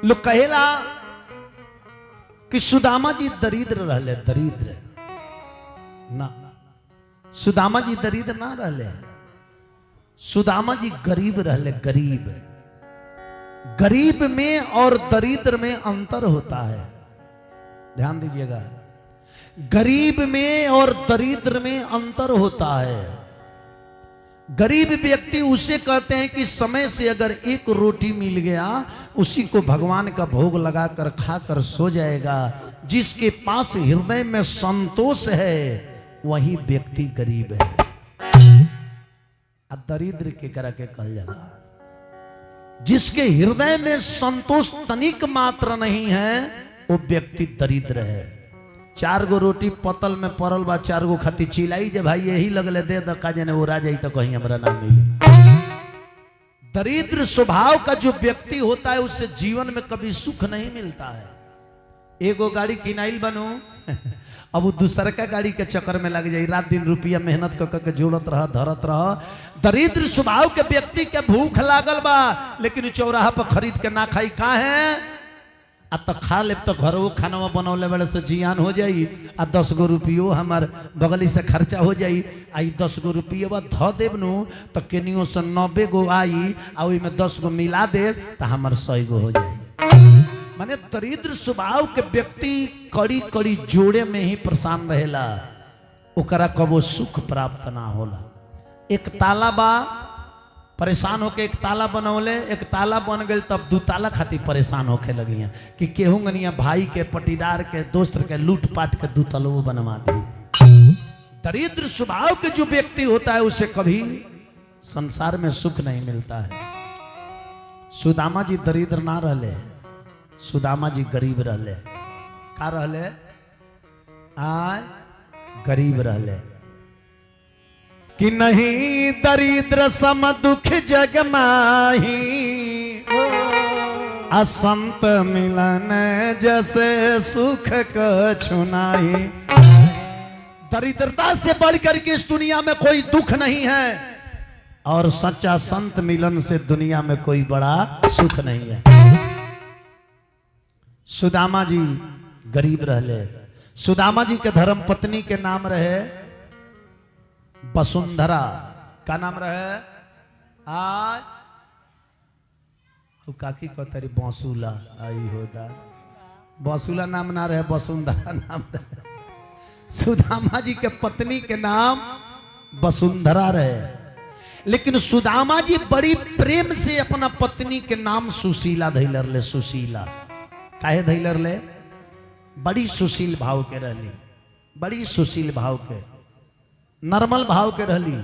लोग कहेला कि सुदामा जी दरिद्र रहले, दरिद्र ना, सुदामा जी दरिद्र ना रहले, सुदामा जी गरीब रहले, गरीब। गरीब में और दरिद्र में अंतर होता है, ध्यान दीजिएगा। गरीब में और दरिद्र में अंतर होता है। गरीब व्यक्ति उसे कहते हैं कि समय से अगर एक रोटी मिल गया उसी को भगवान का भोग लगाकर खाकर सो जाएगा। जिसके पास हृदय में संतोष है वही व्यक्ति गरीब है। दरिद्र के करा के कहल जाला, जिसके हृदय में संतोष तनिक मात्र नहीं है वो व्यक्ति दरिद्र है। 4 गो रोटी पतल में पड़ल बा, 4 गो खाती चिल्लाई जे भाई यही लगले दे दका जने वो राजा तो कहीं हमरा ना मिले। दरिद्र स्वभाव का जो व्यक्ति होता है उससे जीवन में कभी सुख नहीं मिलता है। एगो गाड़ी किनाइल बनो अब वो दूसर का गाड़ी के चक्कर में लग जाए, रात दिन रुपया मेहनत करके जोड़त रह धरत रह। दरिद्र स्वभाव के व्यक्ति के भूख लागल बा लेकिन चौराहा पर खरीद के ना खाई का है आ तो खा ले तो घर वो खाना बनौले बड़े से जियान हो जाई आ 10 गो रुपयो हमार बगली से खर्चा हो जाई। आई 10 गो रुपया ध देव नु तो केनियो से 90 गो आई आ ओई में 10 गो मिला देव तो हमार 100 गो हो जाई। माने दरिद्र स्वभाव के व्यक्ति कड़ी कड़ी जोड़े में ही परेशान रहेला, ओकरा कबो सुख प्राप्त ना होला। एक ताला बा, परेशान होके एक ताला बनौले, एक ताला बन गए तब 2 ताला खातिर परेशान होके लगी हैं कि केहू गनिया भाई के पटीदार के दोस्त के लूट पाट के 2 तलो बनवा दिए। दरिद्र स्वभाव के जो व्यक्ति होता है उसे कभी संसार में सुख नहीं मिलता है। सुदामा जी दरिद्र ना रहले, सुदामा जी गरीब रहले। का रहले? आय गरीब रहले कि नहीं दरिद्र सम दुख जग माही, असंत मिलन जैसे सुख कछु नाही। दरिद्रता से बढ़कर के इस दुनिया में कोई दुख नहीं है और सच्चा संत मिलन से दुनिया में कोई बड़ा सुख नहीं है। सुदामा जी गरीब रहले। सुदामा जी के धर्म पत्नी के नाम रहे वसुंधरा। का नाम रहे? आज काकी कहते बसुला आई होता, बसुला नाम ना रहे, वसुंधरा नाम रहे। सुदामा जी के पत्नी के नाम वसुंधरा रहे, लेकिन सुदामा जी बड़ी प्रेम से अपना पत्नी के नाम सुशीला धैलर ले। सुशीला काहे धैलर ले? बड़ी सुशील भाव के रहली, बड़ी सुशील भाव के, नॉर्मल भाव के रहली।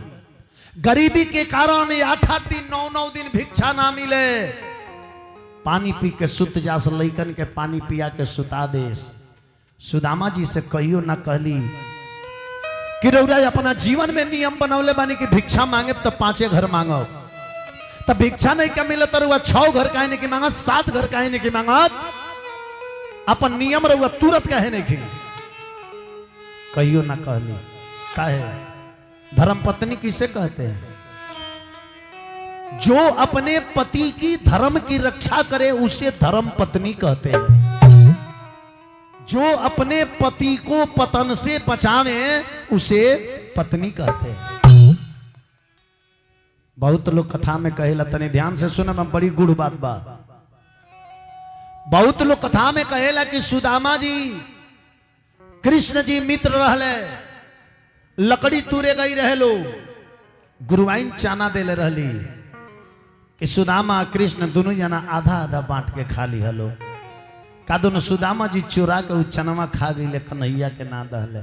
गरीबी के कारण 8-8 दिन 9-9 दिन भिक्षा ना मिले, पानी पी के सुत जास, लइकन के पानी पिया के सुता देस। सुदामा जी से कहियो ना कहली कि रउरा अपना जीवन में नियम बनौले बानी कि भिक्षा मांगे तो 5 घर मांगो, तब भिक्षा नहीं क्या मिले तो रउआ 6 घर काहे नहीं की मांगत, 7 घर काहे नहीं की मांगत, अपन नियम रउआ तुरंत काहे नहीं की? कहियो ना कहली। काहे? धर्म पत्नी किसे कहते हैं? जो अपने पति की धर्म की रक्षा करे उसे धर्म पत्नी कहते हैं। जो अपने पति को पतन से बचावे उसे पत्नी कहते हैं। बहुत लोग कथा में कहेला, तने ध्यान से सुना, मैं बड़ी गुड़ बात बा। बहुत लोग कथा में कहेला कि सुदामा जी कृष्ण जी मित्र रहले, लकड़ी तूरे गई रहे लो, गुरुवाइन चाना देले रहली कि सुदामा कृष्ण दोनों जना आधा आधा बांट के खा ली हलो। का दोनों सुदामा जी चुरा के चनवा खा गई कन्हैया के ना दहले।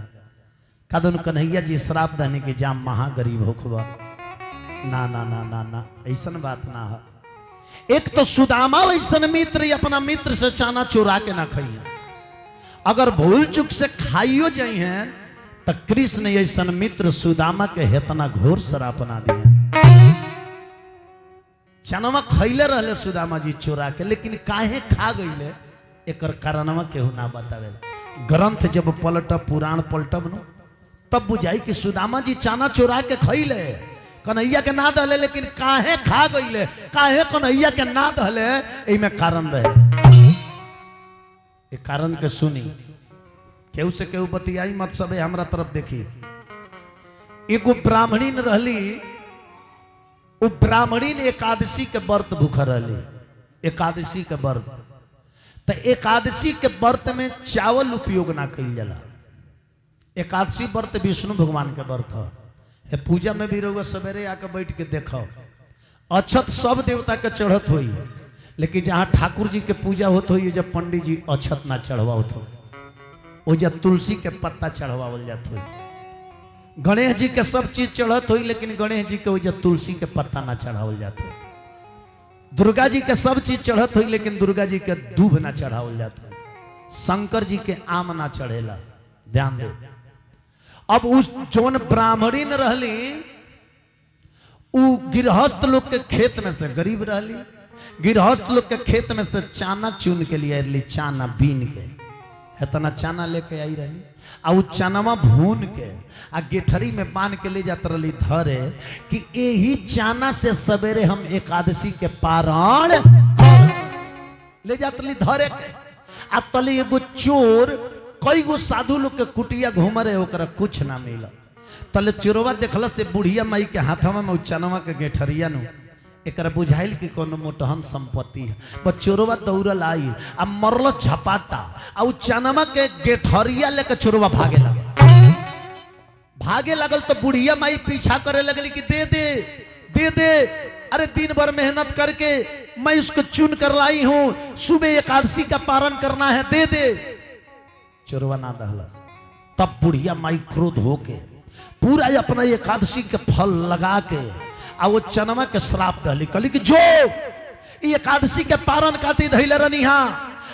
का दोनों कन्हैया जी श्राप दहने के जाम महागरीब होखबा। ना ना ना ना ना, ऐसन बात ना है। एक तो सुदामा वैसन मित्र अपना मित्र से चाना चुरा के ना खाइए, अगर भूल चुक से खाइयो जाई हैं तो कृष्ण ऐसा मित्र सुदामा के हेतना घोर शराब बना दिया। चनवा खैले रहले सुदामा जी चुरा के, लेकिन काहे खा गईले एकर कारणवा केहू ना बतावेला। ग्रंथ जब पलट, पुराण पलटब न तब बुझाई कि सुदामा जी चाना चुरा के खैले, कन्हैया के ना दहले, लेकिन काहे खा गईले, काहे कन्हैया के ना दहले, एमे कारण रहे। एक कारण के सुनी, केहू से केहू बतियाई मत, सबे हमरा तरफ देखी। एगो ब्राह्मणीन रहली, वो ब्राह्मणीन एकादशी के व्रत भूखा रहली, एकादशी के व्रत। तो एकादशी के व्रत में चावल उपयोग ना कइल जाला। एकादशी व्रत विष्णु भगवान के व्रत है। पूजा में भी रहुआ सवेरे आके बैठ के देखो, अक्षत सब देवता के चढ़त हुई, लेकिन जहां ठाकुर जी के पूजा होत हुई, जब पंडित जी अक्षत ना चढ़वावत हो, वो जब तुलसी के पत्ता चढ़वावल जात हुई। गणेश जी के सब चीज चढ़त हुई, लेकिन गणेश जी के वो जब तुलसी के पत्ता ना चढ़ावल जात हुई। दुर्गा जी के सब चीज चढ़त हुई, लेकिन दुर्गा जी के दूब ना चढ़ावल जात हुई। शंकर जी के आम ना चढ़ेला, ध्यान दे। अब उस जौन ब्राह्मणी न रहली, उ गृहस्थ लोग के खेत में से, गरीब रहली, गृहस्थ लोग के खेत में से चाना चुन के लिए रही, चाना बीन के इतना चाना लेके आई रही, आ उ चानवा भून के आ गेठरी में बांध के ले जात रही धरे, कि यही चाना से सवेरे हम एकादशी के पारण ले जात रही धरे के। आ तली एगो चोर कई गो साधु लोग के कुटिया घूम रहे, ओकरा कुछ ना मिला। तले चोरवा देखल से बुढ़िया माई के हाथवा में चनवा के गेठरिया नु, एकरा बुझाइल कि कोनो मोटहन संपत्ति है। बस चोरवा दौड़ल आई आ मरल झपाटा, आ चनवा के गेठरिया लेके चोरवा भागे लगल। तो बुढ़िया माई पीछा करे लगली कि दे दे दे दे, अरे दिन भर मेहनत करके मैं उसको चुन कर लाई हूं, सुबह एकादशी का पारण करना है, दे दे। चोरवा ना दहलस। तब बुढ़िया माई क्रोध होके पूरा अपना एकादशी के फल लगा के आ वो चनवा के श्राप दहली, कहली कि जो एकादशी के पारण खातिर धैले रनिहा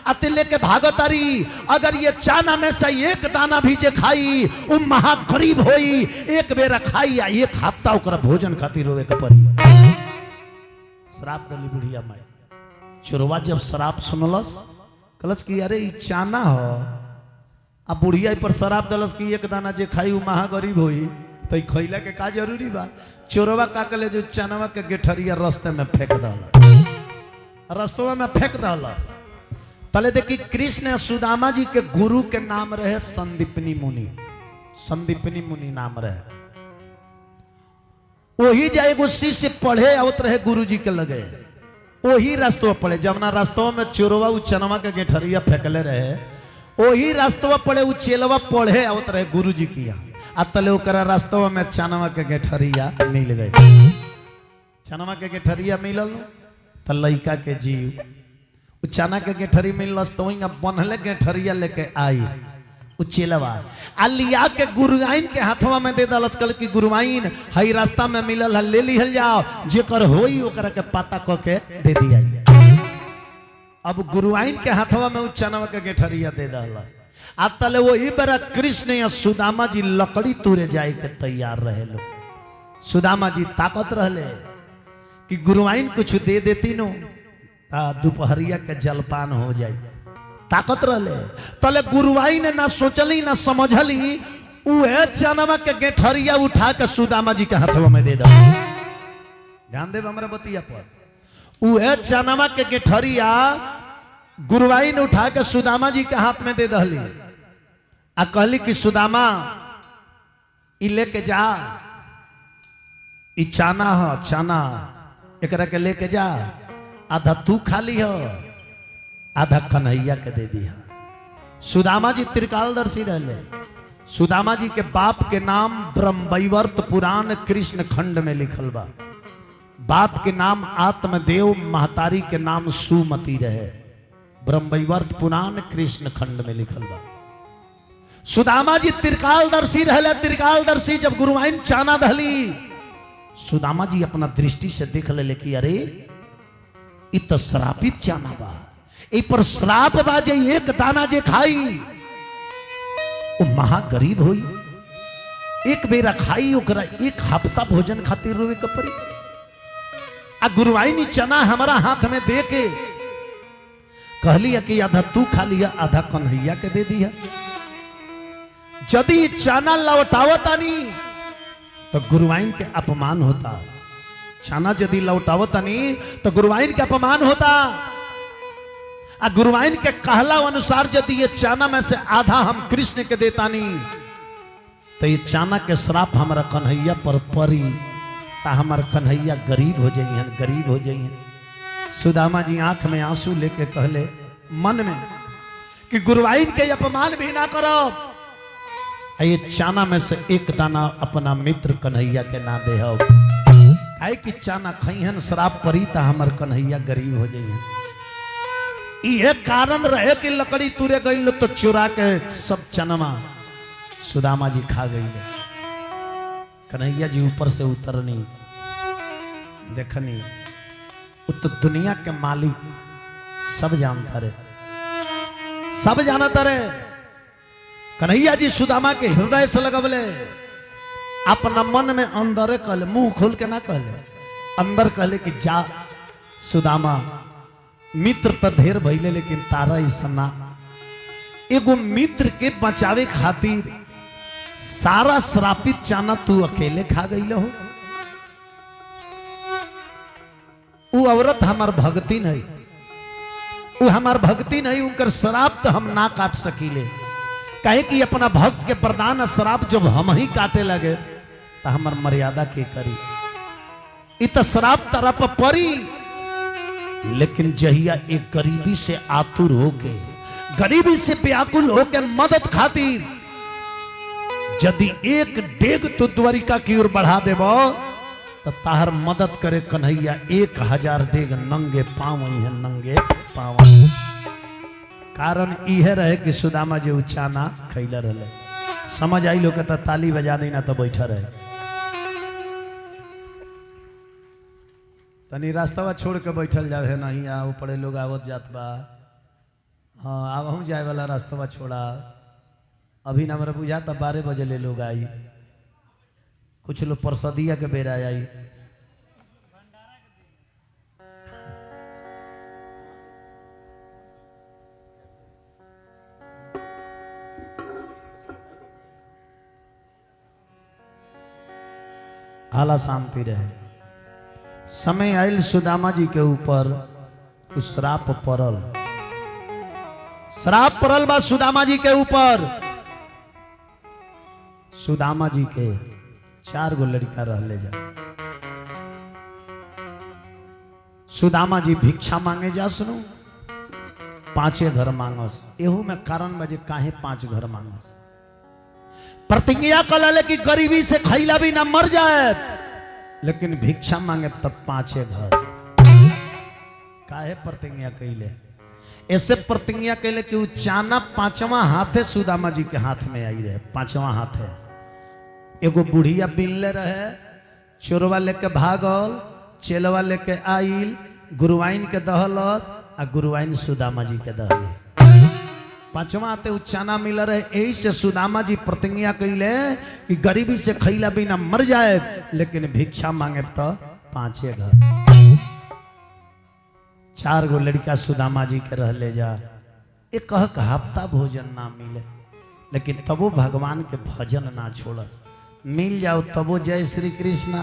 अति लेके भागतारी, अगर ये चाना में से एक दाना भी जे खाई वो महा गरीब होई, एक बेरा खाई आ एक हफ्ता ओकरा भोजन खातिर रोवे के पड़ी। श्राप दली बुढ़िया माई। चोरवा जब श्राप सुनलस, कहलस कि अरे ई चाना हो, आ बुढ़िया पर श्राप दलस कि एक दाना जे खाई वो महा गरीब होई, तो खैला के का जरूरी बा। चोरवा का कले जो चनवा के गेठरिया रास्ते में फेंक दहल, रास्तवा में फेंक दहल। तले देखी कृष्ण सुदामा जी के गुरु के नाम रहे संदीपनी मुनि, संदीपनी मुनि नाम रहे। वही जाए एगो शिष्य पढ़े आवत रहे गुरु जी के लगे, वही रास्तवा पढ़े, जमुना रास्तवा में चोरवा उ चनवा के गेठरिया फेंकले रहे, वही रास्तवा पढ़े उ चेलवा पढ़े आवत रहे गुरु जी की। तले ओकरा रास्तवा में चनवा के गेठरिया मिल गए। चनवा के गेठरिया मिलल तो लइका के जीव चना के गेठरी मिलस, तो वही बनहले गेठरिया लेके आई उचेलवा आ लिया के गुरुआइन के हाथवा में दे दलस, कल की गुरुआइन हई रास्ता में मिलल है, ले लिहल जाओ, जेकर होई ओकरा के पता क के दे दिया। अब गुरुआइन के हाथवा में चनवा के गेठरिया दे दलस। तले वही बेरा कृष्ण या सुदामा जी लकड़ी तूरे जाए के तैयार रहे लोग। सुदामा जी ताकत रहले कि गुरुआइन कुछ दे देती नो, दोपहरिया के जलपान हो जाए, ताकत रहले। तले गुरुआइन ने ना सोचली ना समझली, उहे चनवा के गेठरिया उठा के सुदामा जी के हाथवा में दे दो। ध्यान देव हमरा बतिया पर। उहे चनवा के गेठरिया गुरुआइन उठा के सुदामा जी के हाथ में दे दहली आ कहली कि सुदामा ई लेके जा, ई चाना हो, चाना एकरा के लेके जा, आधा तू खा ली हो, आधा कन्हैया के दे दिया। सुदामा जी त्रिकालदर्शी रहले। सुदामा जी के बाप के नाम ब्रह्मवैवर्त पुराण कृष्ण खंड में लिखल बा। बाप के नाम आत्मदेव, महतारी के नाम सुमति रहे। ब्रह्मवैवर्त पुराण कृष्ण खंड में लिखल बा। सुदामा जी त्रिकालदर्शी रहले। त्रिकालदर्शी जब गुरुआइन चाना दहली, सुदामा जी अपना दृष्टि से देख ले कि अरे इ तो श्रापित चाना बा, इ पर श्राप बा, जे एक दाना जे खाई वो महा गरीब होई, एक बेरा खाई ओकरा एक हफ्ता भोजन खातिर रोवे के पड़ी। आ गुरुआइन चना हमारा हाथ में दे के कहली कि आधा तू खा लिया, आधा कन्हैया के दे दिया। यदि चना लौटावतानी तो गुरुआइन के अपमान होता। चना यदि लौटावतानी तो गुरुआइन के अपमान होता। आ गुरुवाइन के कहला अनुसार यदि ये चाना में से आधा हम कृष्ण के देतानी तो ये चाना के श्राप हमारा कन्हैया पर परी ता हमार कन्हैया गरीब हो जाइए, गरीब हो जाइए। सुदामा जी आंख में आंसू लेके कहले मन में कि गुरुवाइन के अपमान भी ना करो, ये चाना में से एक दाना अपना मित्र कन्हैया के ना दे हो, काहे कि चाना खैहन श्राप परी ता हमार कन्हैया गरीब हो जाइए। ये कारण रहे कि लकड़ी तुरे गई तो चुरा के सब चनमा सुदामा जी खा गई। कन्हैया जी ऊपर से उतरनी देखनी, वो तो दुनिया के मालिक सब जानता रे, सब जानता रे। कन्हैया जी सुदामा के हृदय से लगवले, अपना मन में अंदर कहले, मुंह खोल के ना कहले, अंदर कहले कि जा सुदामा मित्र तो ढेर भइले लेकिन तारा इसना एगो मित्र के बचावे खातिर सारा श्रापित चाना तू अकेले खा गई हो। वो औरत हमार भक्ति नहीं, वो हमार भक्ति नहीं, उनकर श्राप तो हम ना काट सकीले, कहे कि अपना भक्त के प्रदान श्राप जब हम ही काटे लगे तो हमार मर्यादा के करी। इत श्राप तरह पर परी, लेकिन जहिया एक गरीबी से आतुर होके, गरीबी से व्याकुल होके मदद खातिर यदि एक डेग तो द्वारिका की ओर बढ़ा देबो तो ताहर मदद करे कन्हैया 1000 डेग नंगे पाँव है, नंगे पाँव। कारण यह रहे कि सुदामा जी उचाना खैला रहे। समझ आई लोग तो ताली बजा देना तो बैठा रहे। तनी रास्ता छोड़ के बैठल जावे नहीं, आओ पड़े लोग आवत जात बा। हाँ अब हम जाए वाला रास्ता छोड़ा, अभी ना मेरा बुझा तब 12 बजे ले लोग आई, कुछ लोग परसदिया के बेरा आई। हाला शांति रहे। समय आयल सुदामा जी के ऊपर कुछ श्राप पड़ल, श्राप पड़ल बा सुदामा जी के ऊपर। सुदामा जी के 4 गो लड़का रहले जा। सुदामा जी भिक्षा मांगे जा सुनो, 5 घर मांगस। एहू में कारण बजे काहे 5 घर मांगस। प्रतिज्ञा कल कि गरीबी से खैला भी ना मर जाए, लेकिन भिक्षा मांगे तब 5 घर। काहे प्रतिज्ञा कैले? ऐसे प्रतिज्ञा कैले कि चाना 5वां हाथे सुदामा जी के हाथ में आई रहे। 5वां हाथ है। एगो बुढ़िया बिनले रहे, चोरवा लेके भागल, चेलवा लेके आइल, गुरुवाइन के दहलस आ गुरुवाइन सुदामा जी के दहले। 5वां हाथे चाना मिल रहे। यही से सुदामा जी प्रतिज्ञा कैले कि गरीबी से खैला बिना मर जाए, लेकिन भिक्षा मांगे तो 5 घर। 4 गो लड़का सुदामा जी के रह ले जा। एक हफ्ता भोजन ना मिले, लेकिन तबो भगवान के भजन ना छोड़स। मिल जाओ तबो जय श्री कृष्णा,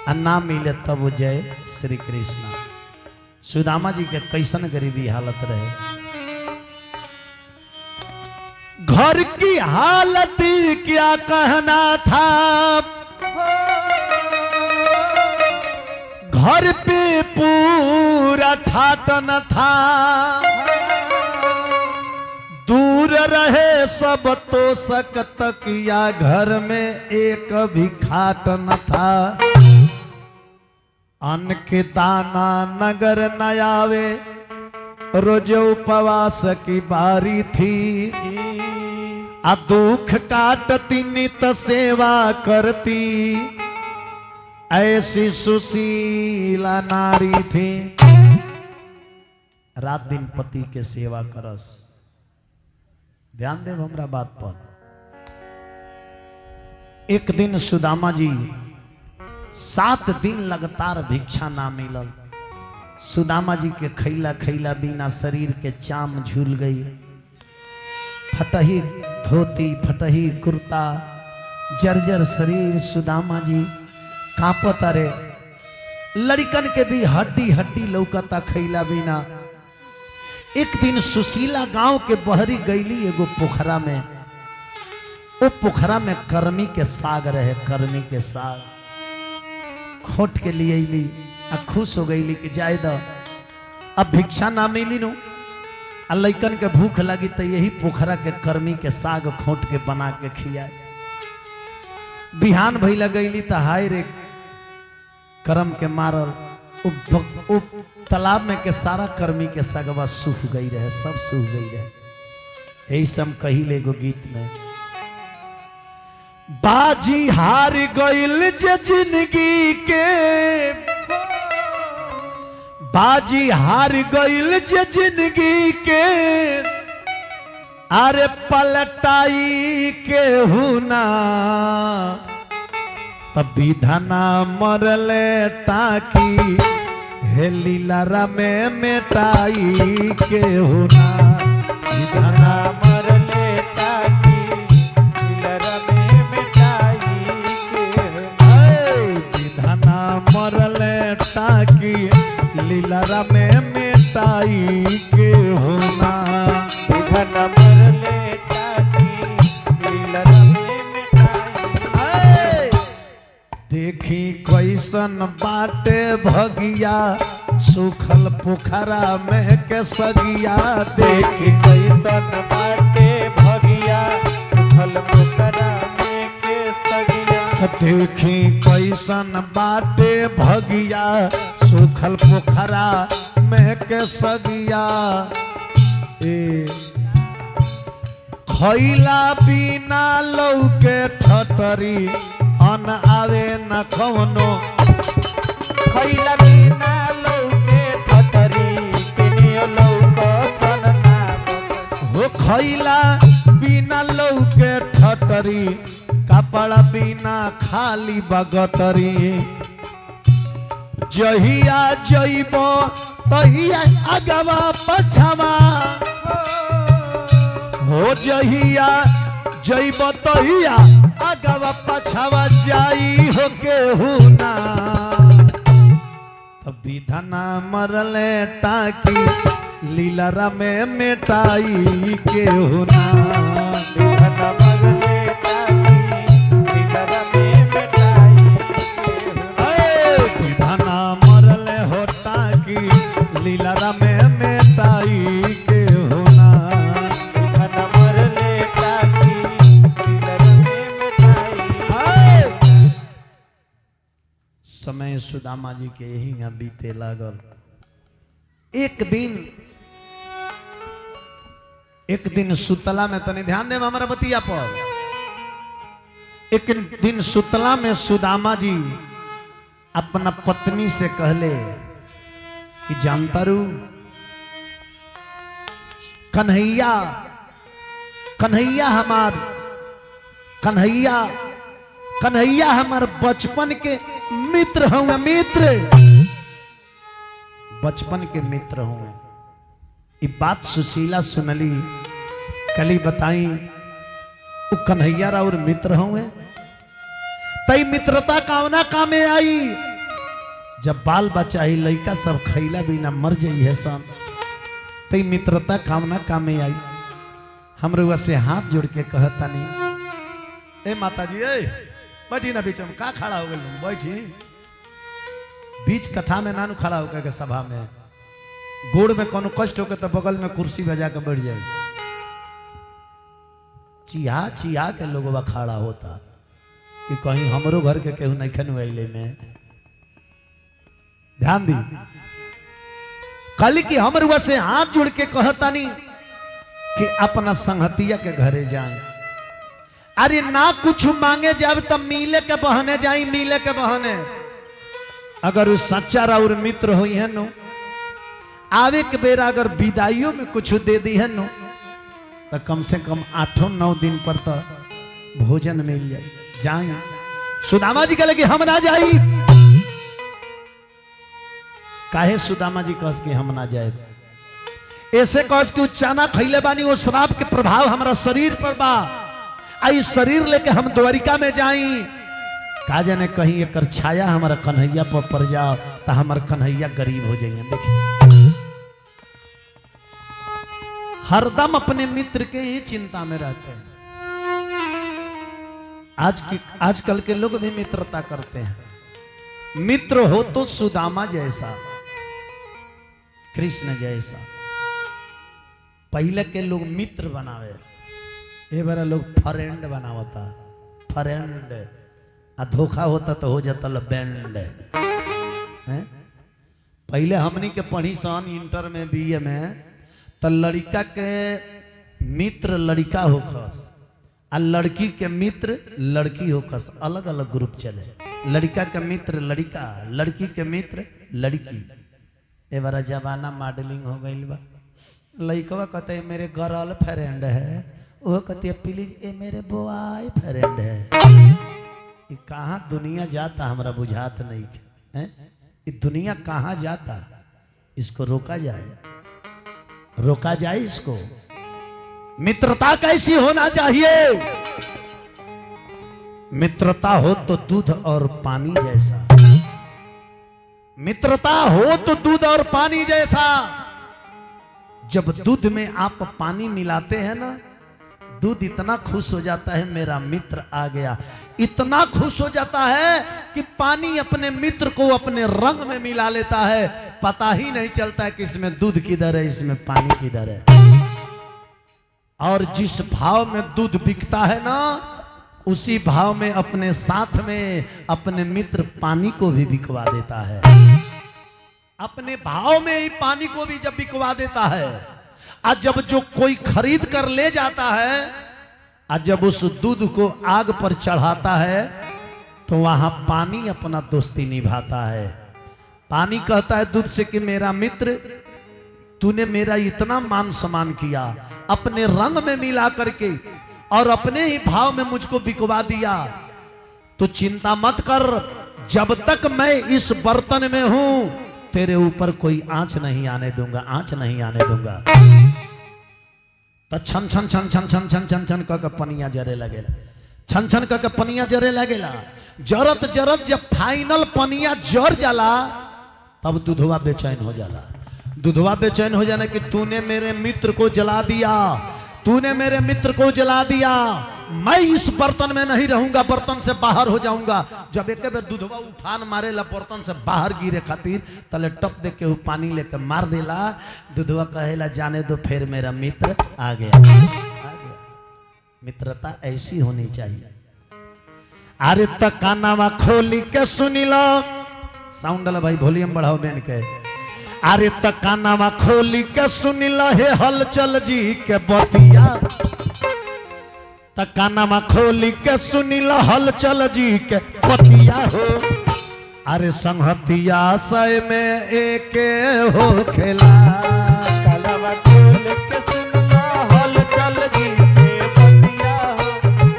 आ ना मिले तबो जय श्री कृष्णा। सुदामा जी के कैसन गरीबी हालत रहे। घर की हालत क्या कहना था, घर पे पूरा ठाटन था। दूर रहे सब तो सकत किया, घर में एक भी खाट न था। अन्न के दाना नगर न आवे, रोज उपवास की बारी थी। आ दुख काटती नित सेवा करती, ऐसी सुशीला नारी थी। रात दिन पति के सेवा करस। ध्यान देव हमरा बात पर। एक दिन सुदामा जी 7 दिन लगातार भिक्षा ना मिलल। सुदामा जी के खैला खैला बिना शरीर के चाम झूल गई। फटही धोती, फटही कुर्ता, जर्जर शरीर सुदामा जी कांपत रे। लड़कन के भी हड्डी हड्डी लौकता खैला बिना। एक दिन सुशीला गांव के बहरी गईली एगो पोखरा में। वो पोखरा में कर्मी के साग रहे, कर्मी के साग खोट के लिए ली आ खुश हो गई कि जाए दो अब भिक्षा ना मिली नो आ लइकन के भूख लगी तो यही पोखरा के कर्मी के साग खोट के बना के खियाए। बिहान भइला गईली तो हाय रे करम के मारल उ तालाब में के सारा कर्मी के सगवा सूख गई रहे, सब सूख गई रहे। यही सब कही ले एगो गीत में, बाजी हार गईल जे जिंदगी के, बाजी हार गईल जे जिंदगी के, अरे पलटाई के हुना तभी धना मरले टाकी हे लीला में मेटाई के हुना, धना मरले टाकी लीला में मेटाई के, धना मरले टाकी लीला में मेटाई के होना, धना मरले टाकी लीला में मेटाई। देखी कैसन बाटे भगिया सुखल पोखरा में के सगिया, देखी कैसन बाटे भगिया सुखल पोखरा में के सगिया, देखी कैसन बाटे भगिया सुखल पोखरा में के सगिया। खैला बिना लौके ठटरी अन आवे न कौनो, खैला बिना लौके ठटरी केनियो लौकसन ना हो खैला बिना लौके ठटरी कपड़ा बिना खाली बगतरी, जहिया जइबो तहिया अगवा पछवा, हो जहिया जइब तहिया अगवा पछवा जाई हो के हुना, तभी धना मरले टाकी लीला में मेटाई के हुना, धना मरले टाकी लीला में मेटाई के, धना मरले हो टाकी लीला में मेटाई के हुना, धना मरले टाकी लीला में मेटाई। समय सुदामा जी के यही यहाँ बीते लागल। एक दिन सुतला में, तनी ध्यान दे हमारा बतिया पर, एक दिन सुतला में सुदामा जी अपना पत्नी से कहले कि जानता रू कन्हैया, कन्हैया हमार, कन्हैया, कन्हैया हमार बचपन के मित्र हुए, मित्र बचपन के मित्र हुए। ये बात सुशीला सुनली, कली बताई वो कन्हैया और मित्र हुए, तई मित्रता कामना कामे आई, जब बाल बच्चा ही लड़का सब खैला बिना मर जाई है सन, तई मित्रता कामना कामे आई। हमरे से हाथ जोड़ के कहता नहीं, ए माता जी ए बैठी ना बीच में, का खड़ा हो गए बैठी, बीच कथा में नानू खड़ा होकर के सभा में, गोड़ में कोनो कष्ट होकर तो बगल में कुर्सी बजा के बैठ जाए, चिया चिया के लोगवा खड़ा होता कि कहीं हमरो घर के केहू नहीं खन अले में। ध्यान दी, कल की हमरुआ से हाथ जोड़ के कहता नहीं कि अपना संगतिया के घरे जाए, अरे ना कुछ मांगे जब तब मिले के बहाने जाई, मिले के बहाने। अगर उस सच्चा और मित्र हुई है नो, आवे के बेरा अगर विदाइयों में कुछ दे दी है नो, तो कम से कम 8-9 दिन पर तो भोजन मिल जाए, जाए। सुदामा जी कहले कि हम ना जाई, काहे सुदामा जी कह कि हम ना जाए, ऐसे कह कि चना खैले बानी, वो श्राप के प्रभाव हमारा शरीर पर बा, आई शरीर लेके हम द्वारिका में जाई, का जाने कहीं एक छाया हमारा कन्हैया पर पड़ जाओ तो हमारा कन्हैया गरीब हो जाएंगे। देखिए हरदम अपने मित्र के ही चिंता में रहते हैं। आजकल के लोग भी मित्रता करते हैं। मित्र हो तो सुदामा जैसा, कृष्ण जैसा। पहले के लोग मित्र बनावे, ये बार लोग फ्रेंड बनावता, फ्रेंड। आ धोखा होता तो हो जाता बैंड। पहले हमनी के पढ़ी सन इंटर में बीए में, तो लड़का के मित्र लड़का होखस आ लड़की के मित्र लड़की होखस। अलग अलग ग्रुप चले, लड़का के मित्र लड़का, लड़की के मित्र लड़की। ए बार जमाना मॉडलिंग हो गई बा। लड़कवा कहते मेरे गर्ल फ्रेंड है, वो कहती है प्लीज ये मेरे बॉय फ्रेंड है। ये कहाँ दुनिया जाता हमरा बुझात नहीं है। ये दुनिया कहाँ जाता, इसको रोका जाए, रोका जाए इसको। मित्रता कैसी होना चाहिए? मित्रता हो तो दूध और पानी जैसा, मित्रता हो तो दूध और पानी जैसा। जब दूध में आप पानी मिलाते हैं ना, दूध इतना खुश हो जाता है मेरा मित्र आ गया, इतना खुश हो जाता है कि पानी अपने मित्र को अपने रंग में मिला लेता है। पता ही नहीं चलता है कि इसमें दूध किधर है, इसमें पानी किधर है। और जिस भाव में दूध बिकता है ना, उसी भाव में अपने साथ में अपने मित्र पानी को भी बिकवा देता है। अपने भाव में ही पानी को भी जब बिकवा देता है, और जब जो कोई खरीद कर ले जाता है, और जब उस दूध को आग पर चढ़ाता है, तो वहां पानी अपना दोस्ती निभाता है। पानी कहता है दूध से कि मेरा मित्र, तूने मेरा इतना मान सम्मान किया, अपने रंग में मिला करके और अपने ही भाव में मुझको बिकवा दिया, तो चिंता मत कर, जब तक मैं इस बर्तन में हूं तेरे ऊपर कोई आंच नहीं आने दूंगा, आंच नहीं आने दूंगा। तो छन छन छन छन छन छन छन छन कह पनिया जरे लगेला, छन छन कह पनिया जरे लगेला। जरत जरत जब फाइनल पनिया जर जाला, तब दूधवा बेचैन हो जाला। दूधवा बेचैन हो जाना कि तूने मेरे मित्र को जला दिया, तूने मेरे मित्र को जला दिया, मैं इस बर्तन में नहीं रहूंगा, बर्तन से बाहर हो जाऊंगा। जब एक बार दूधवा उफान मारेला बर्तन से बाहर गिरे खातिर, तले टप दे के पानी लेके मार देला। दूधवा कहेला जाने दो, फिर मेरा मित्र आ गया, आ गया। मित्रता ऐसी होनी चाहिए। अरे तकानावा खोली के सुनी लो, साउंड वाला भाई वॉल्यूम बढ़ाओ बेन के। अरे तकानावा खोली के सुनी लो हे हलचल जी के बतिया, तकानावा खोली के सुनी लो हलचल जी के बतिया हो। अरे संहतिया सय में एक हो खेला, कालावा खोल के सुन लो हलचल जी के बतिया हो।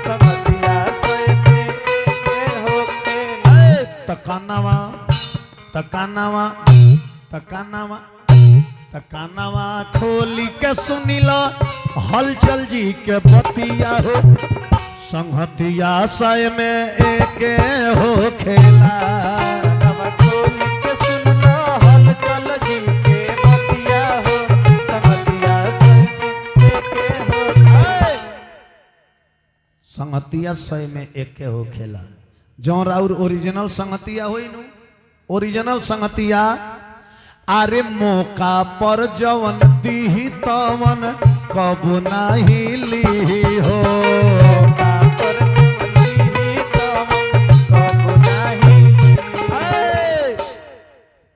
समतिया सय में एक हो खेला। तकानावा तकानावा तकानावा तकानावा खोली के सुनी लो हलचल जी के बतिया हो। संहतिया सय में एक हो खेला, कालावा खोल के सुन लो हलचल जी के बतिया हो। समतिया सय में एक हो खेला। संहतिया सय में एक हो खेला। जो राउर ओरिजिनल संहतिया होई नु, ओरिजिनल संहतिया। अरे मौका पर जवन दी तवन कबू नाही ली हो,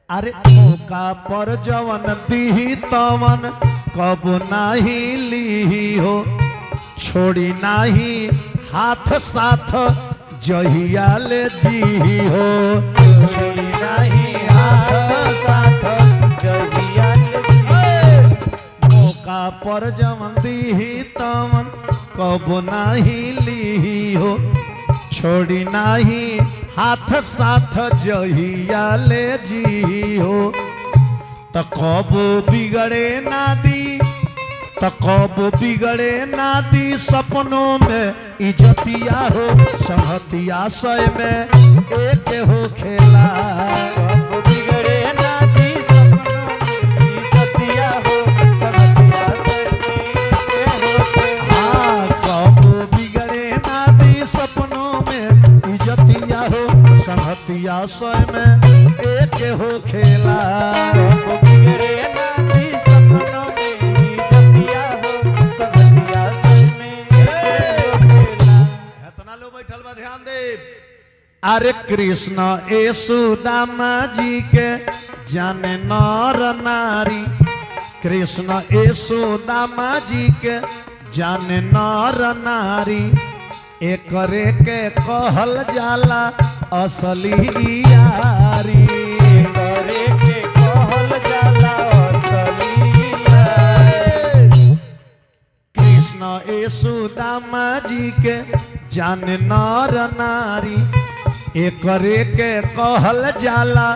अरे मौका पर जवन दी तवन कबू नाही ली हो। छोड़ी नाही हाथ साथ जहिया ले जी हो, छोड़ी नाही हाथ साथ जहिया ले जी। मौका पर जवन दी तवन कबो नाही ली हो, छोड़ी नाही हाथ साथ जहिया ले जी हो। त कबो बिगड़े ना दी, त कबो बिगड़े ना दी सपनों में इज्जतिया हो। संहतिया सय में एक हो खेला, कबो बिगड़े ना दी सपनों में इज्जतिया हो। समतिया सय में सोय में एक हो खेला। बिगड़े ना भी सपनों में ही जतिया हो संगतिया सोय में एक हो खेला। इतना लो बैठल बा ध्यान दे। अरे कृष्ण यशोदामा जी के जाने नर नारी, कृष्ण यशोदामा जी के जाने नर नारी, एकरे के कहल जाला असली यारी। करे के कहल जाला असली यारी। कृष्ण यशोदामा जी के जाने नर नारी, एकरे के कहल जाला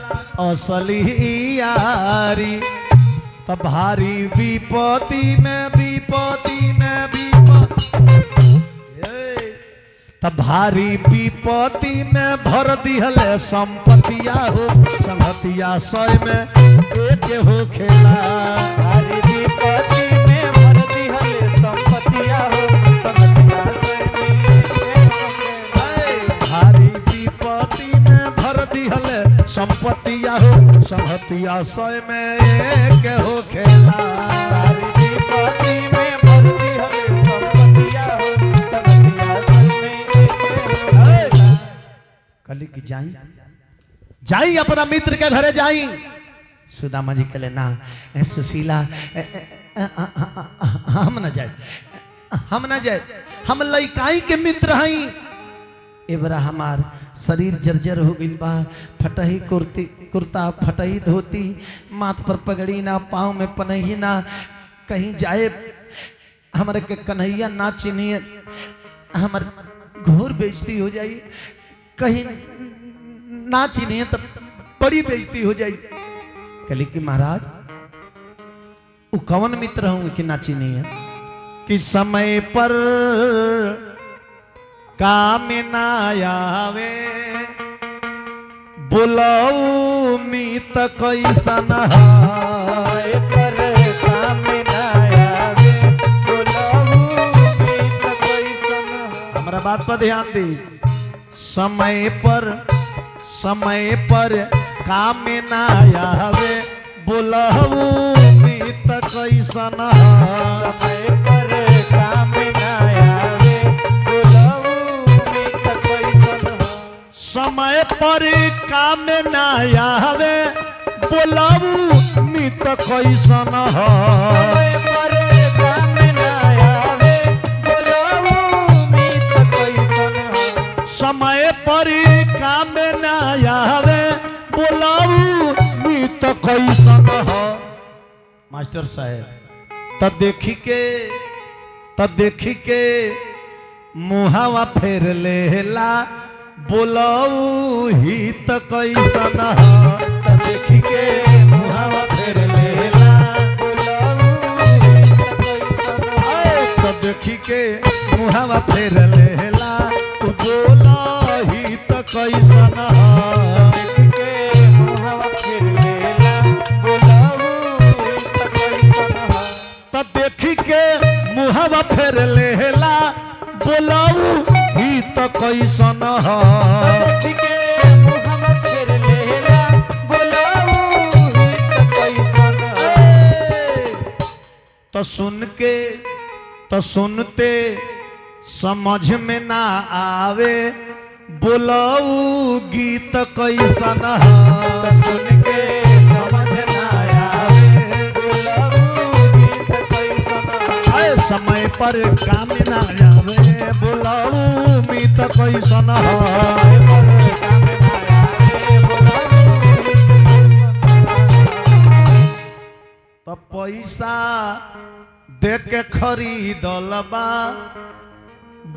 असली यारी। तब भारी विपत्ति में तब भारी विपत्ति में भर दिहले संपतिया हो संगतिया सोय में एक हो खेला। भारी विपत्ति में भर दिहले संपतिया हो संगतिया सोय में एक हो खेला। भारी विपत्ति में भर दिहले संपतिया हो संगतिया सोय में एक हो खेला। भारी विपत्ति में भर दिहले संपतिया हो संगतिया सोय में एक हो खेला। कली की जाई अपना मित्र के घरे जाई। सुदामा जी कहले ना सुशीला हम न जाए हम लइकाई के मित्र हई। एबरा हमार शरीर जर्जर हो गइल बा, फटही कुर्ता फटही धोती, माथ पर पगड़ी ना, पाँव में पनही ना, कहीं जाए हमारे के कन्हैया ना चिनिए, हमार घोर बेइज्जती हो जाई, कहीं ना चिनिए तो बड़ी बेइज्जती हो जाई। कहली कि महाराज वो कौन मित्र होंगे कि ना चिनिए? कि समय पर काम ना आवे बुलाऊ मित कैसन हाय पर काम ना आवे बुलाऊ मित कैसन हाय। हमारा बात पर ध्यान दी। समय पर काम ना आवे बुलाऊ मित कैसन समय पर काम ना आवे बुलाऊ मित कैसन हाय। समय पर काम ना आवे बुलाऊ मित कैसन समय पर काम ना आवे बुलाऊ मित कैसन हाय। समय पर काम ना आवे बुलाऊ मित कैसन मास्टर साहेब तब देखी के मुहावा फेर लेला बोलाऊ हित कैसन तब देखी के मुहावा फेर लेला तब देखी के मुहावा फेर लेला बोला हित कैसन तब देखी के मुहावा फेर लेला बोलाऊ हित कैसन तो सुनते समझ में ना आवे बोलाऊ गीत कैसन सुन के समझ ना आवे समय पर काम ना आवे बोलाऊ मीत कैसन तो पैसा दे के खरीदल बा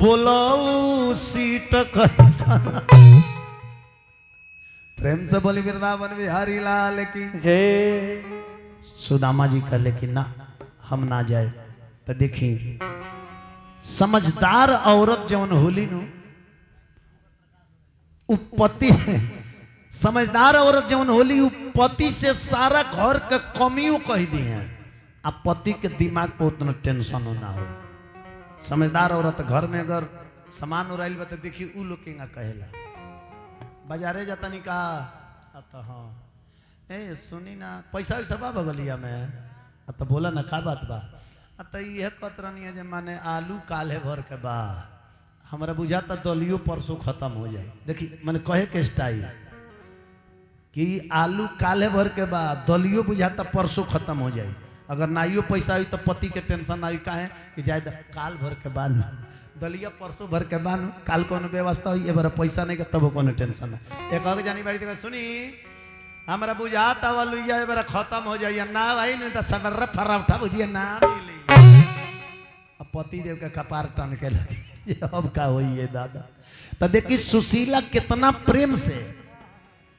बोलाऊ सीट कैसन प्रेम से बोली वृंदावन बिहारी लाल की जय। सुदामा जी कहले कि ना हम ना जाए। तो देखी समझदार औरत जवन होली नु पति समझदार औरत जवन होली पति से सारा घर के कमियों कह दी है। अब पति के दिमाग पे उतना टेंशन ना हो। समझदार औरत घर में अगर सामान उड़ाइल बा तो देखी उ लोग के कहेला बाजारे जाता नहीं का तो हाँ ए सुनी ना पैसा वैसा बा बगलिया में तो बोला ना का बात बा तो यह कतरा नहीं है जे माने आलू काले भर के बा हमारा बुझाता दलियो परसों खत्म हो जाए। देखी मैंने कहे के स्टाइल कि आलू काले भर के बा दलियो बुझाता परसों खत्म हो जाए। अगर नाइयो पैसा हुई तो पति के टेंशन आई काहे कि जाए काल भर के बानू दलिया परसों भर के बानू काल कौन व्यवस्था हुई ए बार पैसा नहीं के तब कौन टेंशन है। एक अग जानी बाड़ी देखा सुनी हमारा बुझाता वालुया ए बार खत्म हो जाइए ना भाई नहीं तो सबर फराउठा बुझिए ना मिली अब पति देव के कपार टन के लगे अब का हुई है दादा। तो देखी सुशीला कितना प्रेम से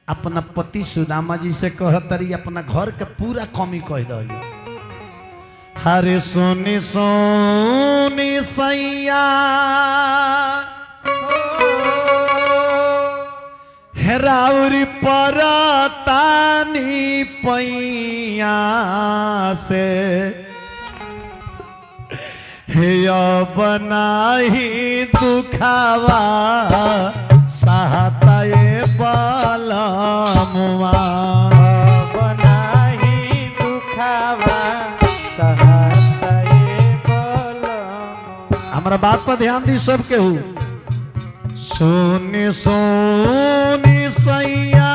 अपना पति सुदामा जी से कहतरी अपना घर के पूरा कमी कह दो। हरे सोनी सोनी सैया हेराउरी परतानी पैया से हे बनाही दुखावा सहताए बलमुआ बनाही दुखावा सहताए बलमुआ। हमारा बात पर ध्यान दी सब केहू सोनी सोनी सैया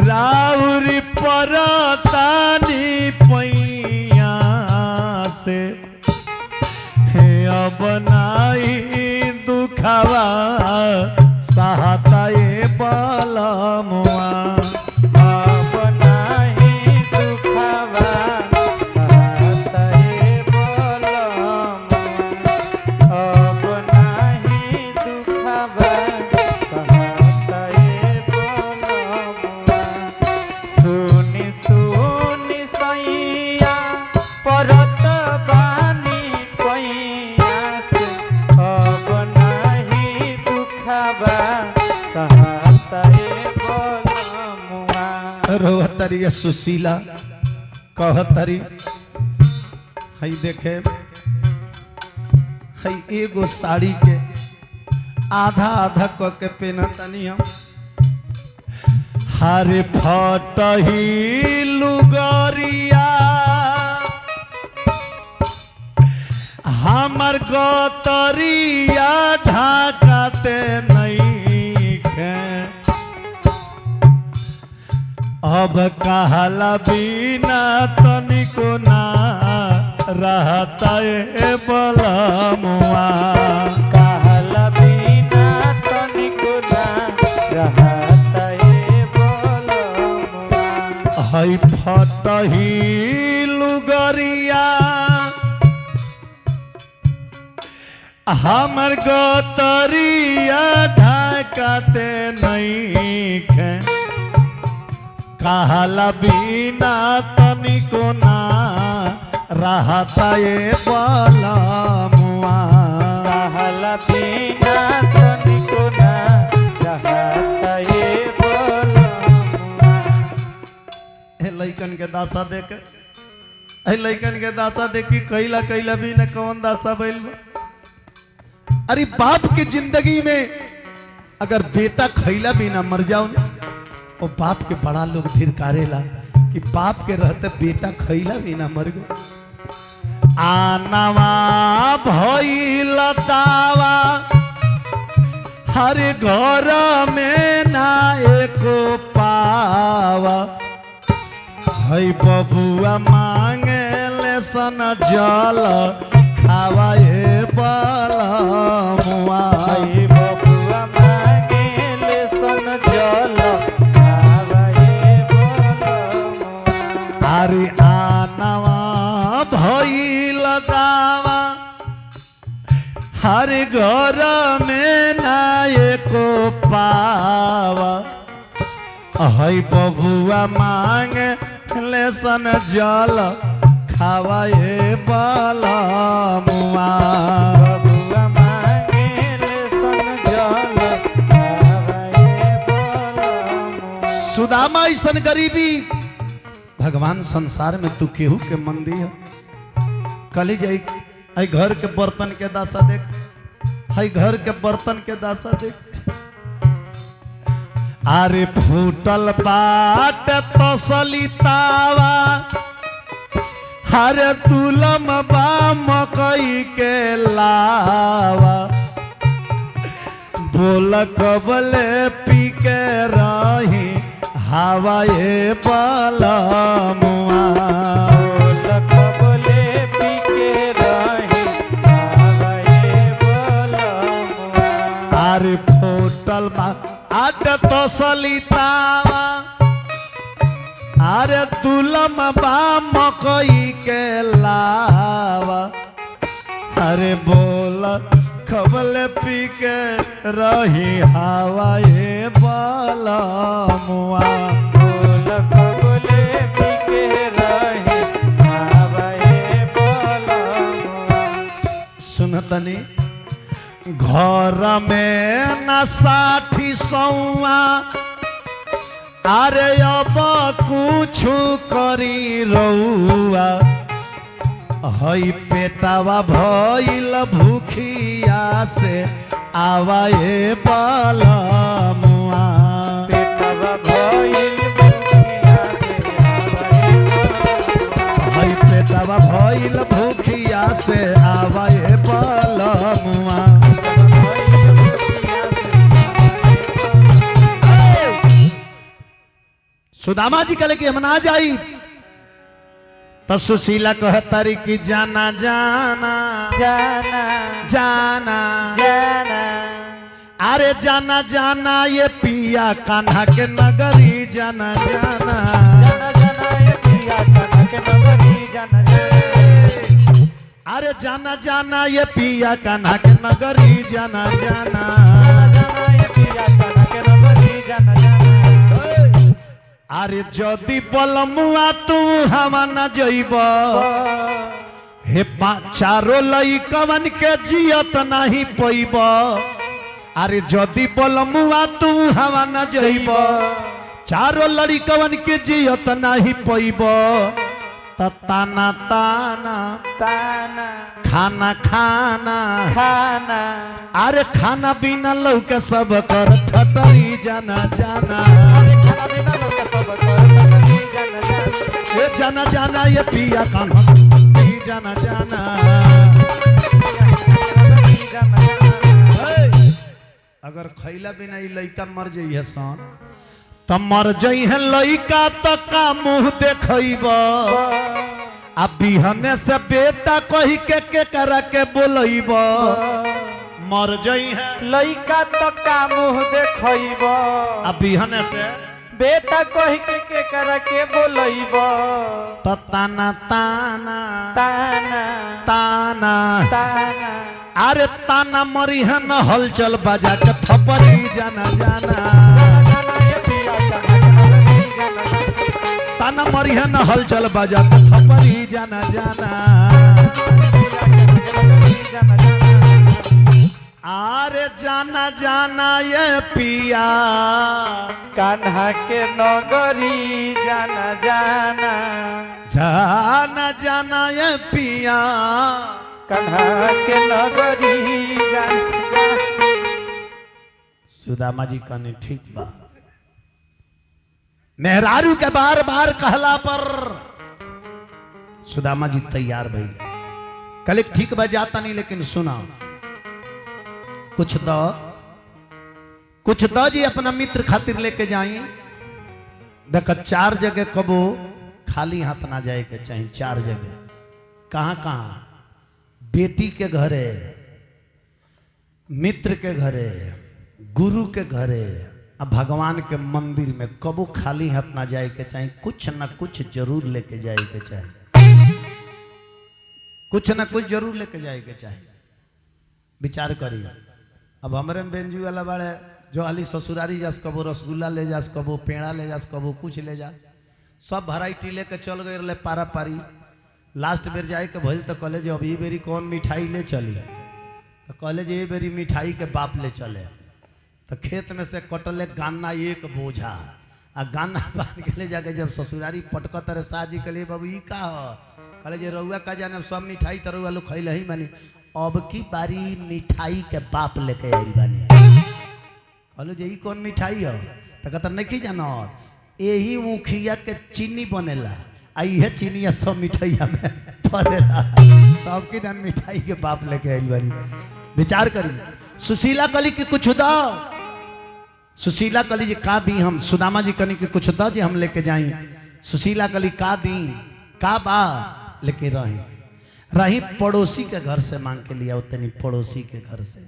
राउरी परतानी पैया से हे बनाई दुखावा सहताए बलमुआ बनाही दुखावा सहताए बलमुआ बनाही दुखावा सहताए बलमुआ। सुनी सुनी सैया परत बानी पैया से बनाही दुखावा सहताए बलमुआ। रोहतरी सुशीला कहतरी हई देखे हई एगो साड़ी के आधा आधा क के पहनतनी हम हरे फटही लुगरिया हमर गतरिया ढाकते नहीं खे अब कहला बिना तनिको ना रहता ए बलमुआ कहला बिना तनिको ना रहताए बलमुआ। हई फटही लुगरिया हमर गतरिया ढाकते नहीं खे कहला बिना तनिको ना रहता ए बलमुआ कहला बिना तनिको ना रहताए बलमुआ। हे लइकन के दासा देख हे लइकन के दासा देखी कैला कैला भी न कौन दासा बैल बा। अरे बाप की जिंदगी में अगर बेटा खैला भी ना मर जाओ ना और बाप के बड़ा लोग धिरकारेला कि बाप के रहते बेटा खैला भी ना मर गो। आनवा भइल दावा हर घर में ना एको पावा हई बबुआ मांगे ले सन जल खावा ए बलमुआ हई बबुआ मांगेले सन जल खावाए बलमुआ। अरे आनवा भइल दावा हर घर में ना एको पावा हई बबुआ मांगे लेसन जल खावा ए बलमुआ बबुआ मांगेले सन जल खावाए बलमुआ। सुदामा ऐसन गरीबी भगवान संसार में तू केहू के मन दिया कली जाई आई घर के बर्तन के दासा देख हई घर के बर्तन के दासा देख। अरे फूटल बाट तसली तावा, हरे तुलम बा मकई के लावा, बोल कबले पी के रही हवा ये बलमुआ। बोल कबले पी के रही हवा ये बलमुआ। अरे फूटल बाट तसली तावा, अरे तुलम बा मकई के लावा, अरे बोल खबल पी के रही हवा ये बलमुआ। बोल कबले पी के रही हवा ये बलमुआ। सुन तनी घर में न 60 सौआ, अरे अब कुछ करी रउआ, हई पेटावा भइल भूखिया से आवा ये बलमुआ। पेटवा भइल भूखिया से आवा ये बलमुआ। हई पेटावा भइल भूखिया से आवा ये बलमुआ। सुदामा जी कहले कि हम ना जाई, तो सुशीला कह तारी कि जाना जाना जाना जाना जाना अरे जाना जाना ये पिया कान्हा के नगरी जाना जाना। जाना जाना ये पिया कान्हा के नगरी जाना जाना। अरे जाना जाना ये पिया कान्हा के नगरी जाना जाना। जाना ये पिया कान्हा के नगरी जाना जाना। अरे जदि बलमुआ तू हवा न जइब, हे चारो लइकवन के जियत नहीं पैब। अरे जदि बलमुआ तू हवा न जइब, चारो लड़िकवन के जियत नहीं पैब। ताना ताना ताना खाना खाना खाना अरे खाना बिना लौके सब कर ठटरी जाना जाना। खाना बिना लोग सब नगरी जाना जाना। ये जाना जाना ये पिया कान्हा जाना जाना। नगरी जाना जाना। अगर खैला बिना ई लइका मर जाइए सन, तो मर जाइए लइका तो का मुंह देखब। आ बिहने से बेटा कही के करा के बोलब, मर जाइए लइका तो का मुंह देखब। आ बिहने से बेटा कह के करा के बोलब। तो ताना ताना ताना ताना ताना अरे ताना मरी है न हलचल बजा के थपरी जाना जाना। जाना ये पिया कान्हा के नगरी जाना जाना। ताना मरी है न हलचल बजा के थपरी जाना जाना। अरे जाना जाना ये पिया कान्हा के नगरी जाना जाना। जाना जाना ये पिया कान्हा के नगरी जाना जाना। सुदामा जी कहने ठीक बा, मेहरारू के बार बार कहला पर सुदामा जी तैयार भइल। कल ठीक बा जाता नहीं, लेकिन सुना कुछ दो जी अपना मित्र खातिर लेके जाई। देख 4 जगह कबो खाली हाथ ना जाए के चाहिए। 4 जगह कहाँ कहाँ? बेटी के घरे, मित्र के घरे, गुरु के घरे, अब भगवान के मंदिर में कबो खाली हाथ ना जाए के चाहिए। कुछ ना कुछ जरूर लेके जाए के चाहिए। कुछ ना कुछ जरूर लेके जाए के चाहिए। विचार करिए, अब हमारे में बेंजू वाला बाड़े जो हाली ससुरारी जास, कबो रसगुल्ला ले जास, कबो पेड़ा ले जास, कबो कुछ ले जास, सब वैरायटी लेके चल गए रहे पारा पारी। लास्ट बेर जाए के भइल तो कॉलेज अब ये बेरी कौन मिठाई ले चली, तो कॉलेज ये बेरी मिठाई के बाप ले चले। तो खेत में से कटले गाना एक बोझा, आ गाना बांध के ले जाके जब ससुरारी पटक तरह शाहजी के लिए बाबू ई का हो, कहले जे रउआ का जाने सब मिठाई तो रउआ लोग खैले ही मानी। अब की बारी मिठाई के बाप लेके आइल बानी। कहलो जे ई कौन मिठाई है? तो कहता नहीं जानो, यही मुखिया के चीनी बनेला, आई चीनी सब मिठाइया में पड़ेला। तो अब की दिन मिठाई के बाप लेके आइल बानी। विचार करी। सुशीला कली की कुछ दो, सुशीला कली जी का दी हम, सुदामा जी कली की कुछ दो जी हम लेके जाई। सुशीला कली का दी का बा लेके रही पड़ोसी के घर से मांग के लिया, उतनी पड़ोसी के घर से।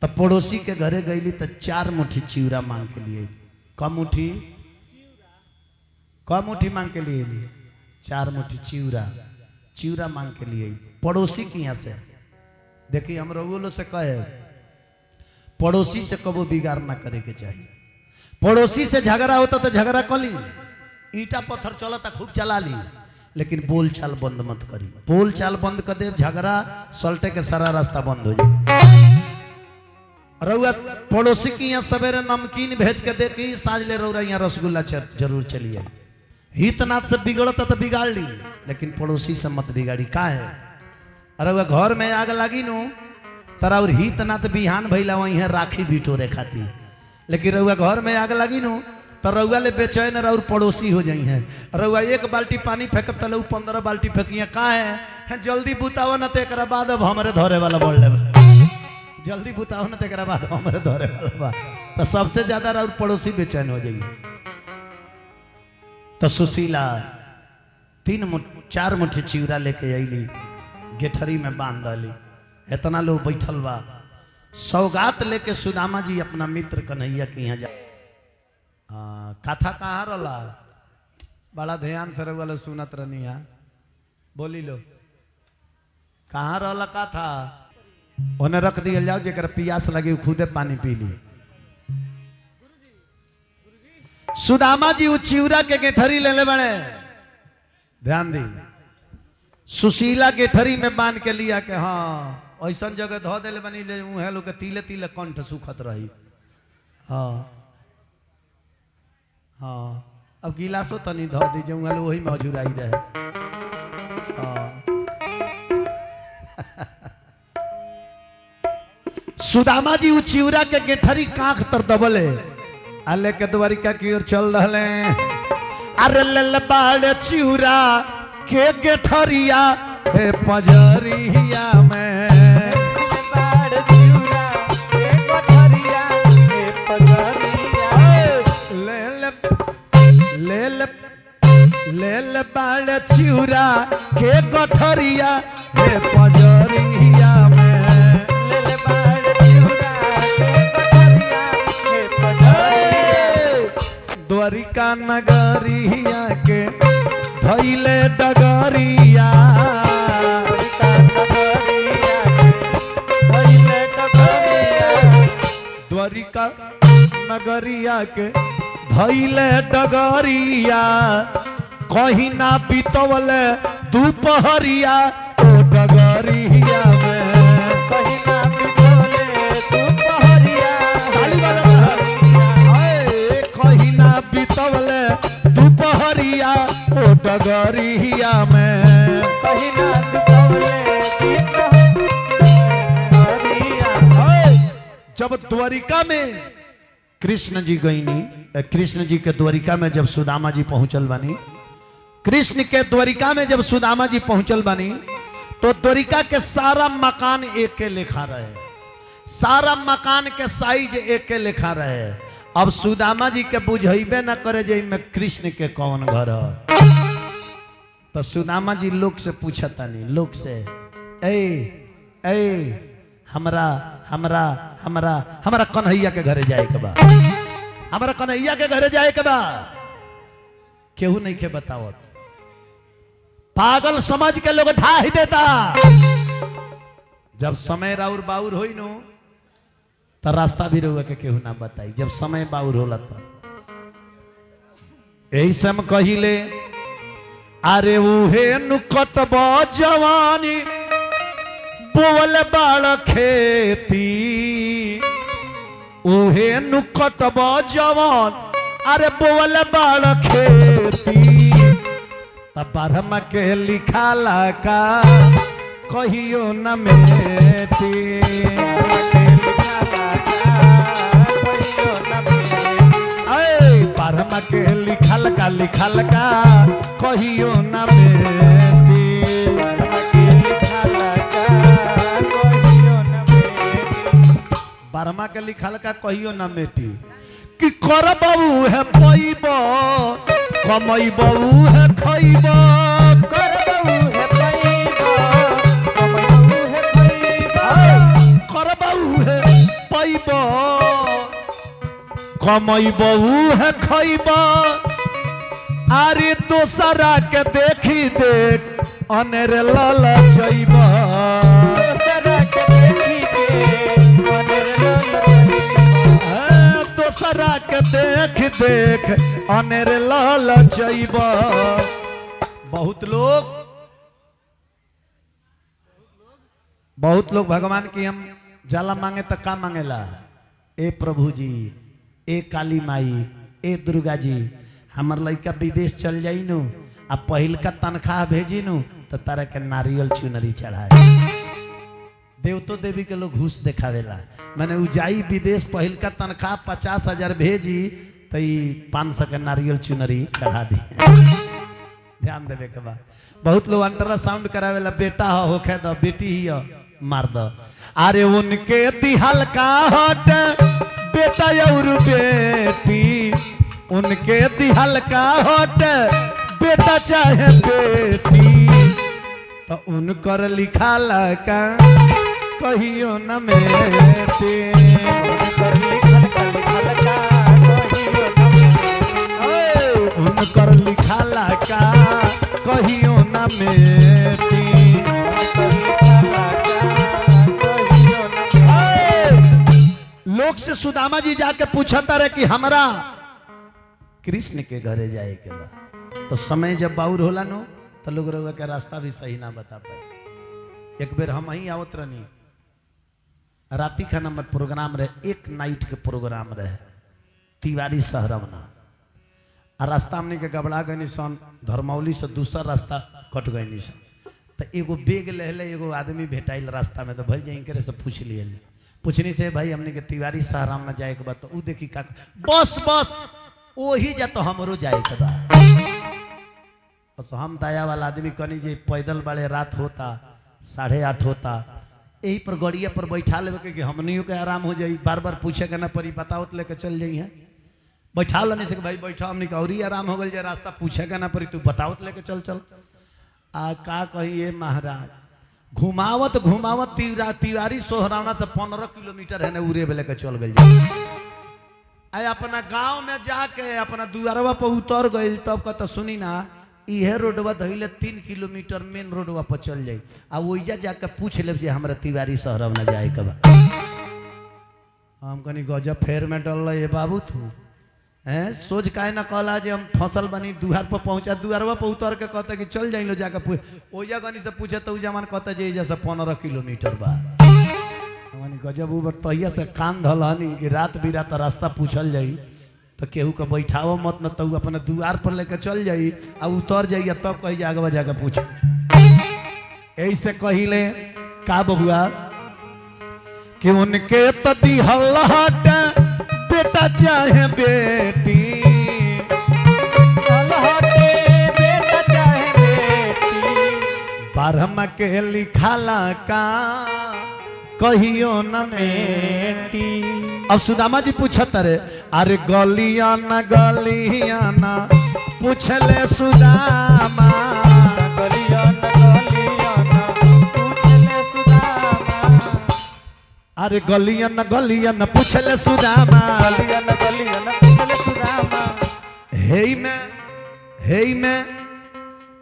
तब पड़ोसी के घरे गईली तो 4 मुट्ठी चिवड़ा मांग के लिए। कम मुट्ठी मांग के लिए 4 मुट्ठी चिवड़ा मांग के लिए पड़ोसी के यहाँ से। देखिए हम लोग से कहे पड़ोसी से कबो बिगाड़ ना करे के चाहिए। पड़ोसी से झगड़ा होता तो झगड़ा कर ली, ईटा पत्थर चलता खूब चला ली, लेकिन बोल चाल बंद मत करी। बोल चाल बंद कर दे, झगड़ा सल्टे के सारा रास्ता बंद हो जाए। रउआ पड़ोसी की यहाँ सवेरे नमकीन भेज के दे की साझ ले रउरा यहाँ रसगुल्ला जरूर चली आई। हितनाथ से बिगड़ता तो बिगाड़ ली, लेकिन पड़ोसी से मत बिगाड़ी। का है अरे वह घर में आग लगी नु तरा और हितनाथ बिहान भैला वही है राखी बिटोरे खाती, लेकिन रउआ घर में आग लगी नु तो रउआ ले बेचैन और पड़ोसी हो जाई है। रउआ 1 बाल्टी पानी फेंकब तो 15 बाल्टी फेंकिए। का है जल्दी बुताव न तो एक बाद अब हमारे धरे वाला बोल ले, जल्दी बुताव न तो एक बाद हमारे धरे वाला बा। तो सबसे ज्यादा और पड़ोसी बेचैन हो जाइए। तो सुशीला 4 मुट्ठी चिवड़ा लेके अली, गेठरी में बांध डाली। इतना लोग बैठल बा, सौगात लेके सुदामा जी अपना मित्र कन्हैया के यहाँ जा। कथा कहाँ रहा? बड़ा ध्यान से रउआ लोग सुनत रहनी है, बोली लो कहाँ रहा कथा? उन्हें रख दिया जाओ, जेकर पियास लगी खुदे पानी पी ली। सुदामा जी उ चिवड़ा के गेठरी ले ले बड़े, ध्यान दी। सुशीला गेठरी में बांध के लिया के हाँ ऐसा जगह धो दे बनी ले लोग के तिले तिले कंठ सुखत रही। हाँ हाँ अब गिलासो तनी धो दीजिए, वही में हजूराई रहे। हाँ सुदामा जी उ चिवड़ा के गेठरी कांख तर दबले आ लेके द्वारिका की ओर चल रहे। अरे लल बाड़ चिवड़ा के गेठरिया हे पजरिया में, ले बाड़ चिवड़ा के गठरिया हे पजरिया में, द्वारिका नगरिया के धैले डगरिया, द्वारिका नगरिया के धैले डगरिया, कहीं ना बीतवले दोपहरिया ओ डगरिया में, कहीं ना बीतवले दोपहरिया, कहीं ना बीतवले दोपहरिया ओ डगरिया में, कहीं ना बीतवले दोपहरिया। जब द्वारिका में कृष्ण जी गईनी, कृष्ण जी के द्वारिका में जब सुदामा जी पहुंचल बानी, कृष्ण के द्वारिका में जब सुदामा जी पहुंचल बानी तो द्वारिका के सारा मकान एक के लेखा रहे, सारा मकान के साइज एक के लेखा रहे। अब सुदामा जी के बुझेबे न करे जे में कृष्ण के कौन घर है। तो सुदामा जी लोग से पूछता नहीं, लोग से ए हमरा हमरा हमरा हमरा कन्हैया के घरे जाए के बा, हमरा कन्हैया के घरे जाए के बा। केहू नहीं के बतावत, पागल समझ के लोग ढा ही देता। जब समय राउर बाउर होई नो तो रास्ता भी रहुआ के केहू ना बताई, जब समय बाउर होला तो यही सम कहिले। अरे उहे नुकट जवानी बोल बाड़ खेती, उहे नुकट जवान अरे बोल बाड़ खेती, तब ब्रह्म के लिखाला का कहियो न मेटी बारहमा के लिखल का कहियो न मेटी बारहमा के लिखल का कहियो न मेटी कि कर बहू है पैब कमई बहू है खैब कर बहू है पैब कर बहू है पैब कमई बहू है खैब अरे दोसरा के देखी देख अनेर लाल जैब दोसरा के देख देख अनेर लाल जैब बहुत लोग भगवान की हम जाला मांगे तो का मांगेला ए प्रभु जी ए काली माई ए दुर्गा जी हमार लड़का विदेश चल जाई नु आ पहिल का तनख्वाह भेजी नु तो तारा के नारियल चुनरी चढ़ाए देवतो देवी के लोग घूस देखावेला मैंने उ जाई विदेश पहिल का तनख्वाह 50,000 भेजी तो 500 के नारियल चुनरी चढ़ा दी ध्यान देवे के बाद बहुत लोग अल्ट्रासाउंड करावेला बेटा होखे दो बेटी ही मार दो अरे उनके दिहल का हट बेटा और बेटी उनके दिहल का हट बेटा चाहे बेटी तो उनकर लिखा लका कहियो न मेटे उनकर लिखा लका कहियो न मेटी लोग से सुदामा जी जाके पूछता रहे कि हमरा कृष्ण के घरे जाए के बा तो समय जब बाउर होला नो तो लोग रउआ के रास्ता भी सही ना बता पाए एक बेर हम ही आवत रहनी राती का नंबर प्रोग्राम रहे एक नाइट के प्रोग्राम रहे तिवारी सहरवना आ रास्ता हमने के गबड़ा गई सन धर्मौली से दूसरा रास्ता कट गई सन तो एगो बेग ले एगो आदमी भेटाइल रास्ता में तो भाई जाइए से पूछ लिए पूछनी से भाई हमने के तिवारी सहराम में जाए के बाद तो उ देखी का बस बस वही जा तो हमरो जाए के बाद बस हम दया वाला आदमी कनी जे पैदल बड़े रात होता 8:30 होता यही पर गड़िया पर बैठा लेवे कि हमनियों के आराम हो जाई बार बार पूछे के ना पड़ी बताओ लेके चल जाई है बैठा लेने से भाई बैठा हमने का और ही आराम हो गल जे रास्ता पूछे के ना पड़ी तू बताओ लेके चल चल आ का कहिए महाराज घुमावत घुमावत तिवारी सोहरावना से 15 किलोमीटर है ना उरे लेके चल गई आए अपना गांव में जाके अपना दुआरवा पर उतर गई तब कहता सुनी ना इहे रोडवा धइले 3 किलोमीटर मेन रोडवा पर चल जाई आ ओइजा जाके पूछ ले जे हमरा तिवारी सहरवना जाए के बा हम कनी गजब फेर में डल ये बाबू तू हैं सोच काहे ना कहला जे हम फसल बनी दुआर पर पहुंचा दुआरवा पर उतर के कहता कि चल जाइलो जाके ओइजा गनी से पूछे तो जमान कहता जे इजा से 15 किलोमीटर बा हमनी गजब उ तहिया से कान धलहनी कि रात बिरात रास्ता पूछल जाई तो केहू के बैठाओ मत न तो अपने दुआर पर लेके चल जाई आ उतर जाइए तब कही आगे जाके पूछ ऐसे कहिले का बबुआ कि उनके तो दिहल हट बेटा चाहे बेटी बेटा चाहे बेटी 12 के लिखाला का कहियो न मेटी अब सुदामा जी पूछत रे अरे गलिया न पूछले सुदामा गलिया न पूछले सुदामा अरे गलिया न पूछले सुदामा गलिया न पूछले सुदामा हे में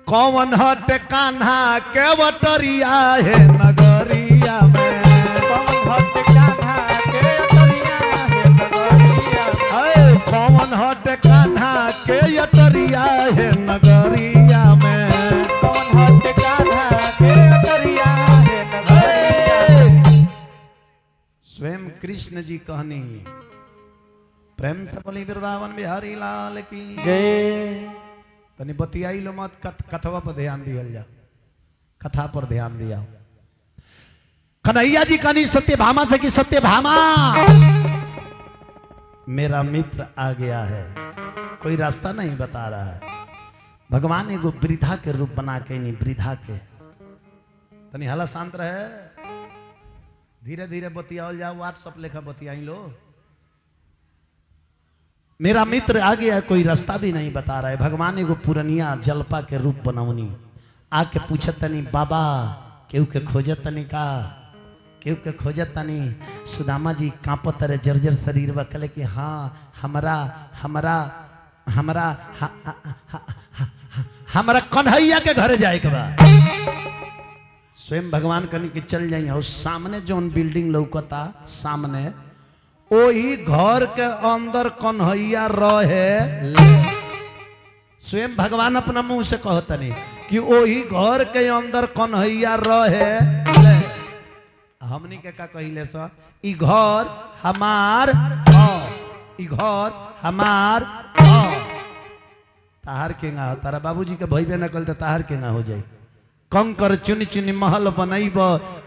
कौन हट कान्हा के वटरिया है नगरिया में कौन हट कान्हा के यटरिया है नगरिया में कौन हट कान्हा के यटरिया है नगरिया। स्वयं कृष्ण जी कहनी प्रेम से बोली वृंदावन बिहारी लाल की जय। तनी बतियाई लो मत कथवा पर ध्यान दिया जा कथा पर ध्यान दिया कन्हैया जी कनी सत्यभामा से कि सत्यभामा मेरा मित्र आ गया है, कोई रास्ता नहीं बता रहा है। भगवान एगो वृद्धा के रूप बना के नहीं, वृद्धा के तनी हाला शांत रहे, धीरे धीरे बतियाओ जाओ, व्हाट्सअप लेखा बतियाई लो। मेरा मित्र आ गया, कोई रास्ता भी नहीं बता रहा है। भगवान एगो पुरनिया जलपा के रूप बनौनी, आके पूछत तनी बाबा केहू के खोजत तनी का, केहू के खोजत तनी। सुदामा जी कांपत रहे जर्जर शरीर बा, कहले कि हाँ हमरा हमरा हमरा हमरा कन्हैया के घर जाए के बा। स्वयं भगवान कनी कि चल जाइए, और सामने जौन बिल्डिंग लौकता सामने वही घर के अंदर कन्हैया रहे। स्वयं भगवान अपना मुंह से कहतनी कि वही घर के अंदर कन्हैया रहे। हमनी के का कहिले सा, ई घर हमार ह, ई घर हमार ह। ताहार केंगा हो, तारा बाबूजी के भइबे न कल त ताहार केंगा हो जाई। कंकर चुन चुन महल बनैब,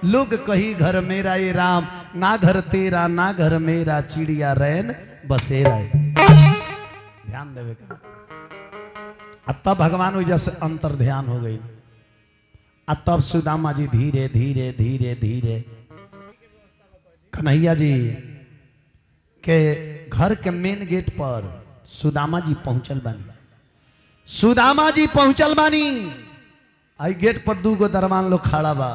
लोग कही घर मेरा ये राम, ना घर तेरा ना घर मेरा, चिड़िया रैन बसेरा। ध्यान देवे का। अब तब भगवान वजह से अंतर ध्यान हो गई। अब तब सुदामा जी धीरे धीरे धीरे धीरे कन्हैया जी के घर के मेन गेट पर सुदामा जी पहुंचल बानी। सुदामा जी पहुंचल बानी, आई गेट पर 2 गो दरबान लोग खड़ा बा।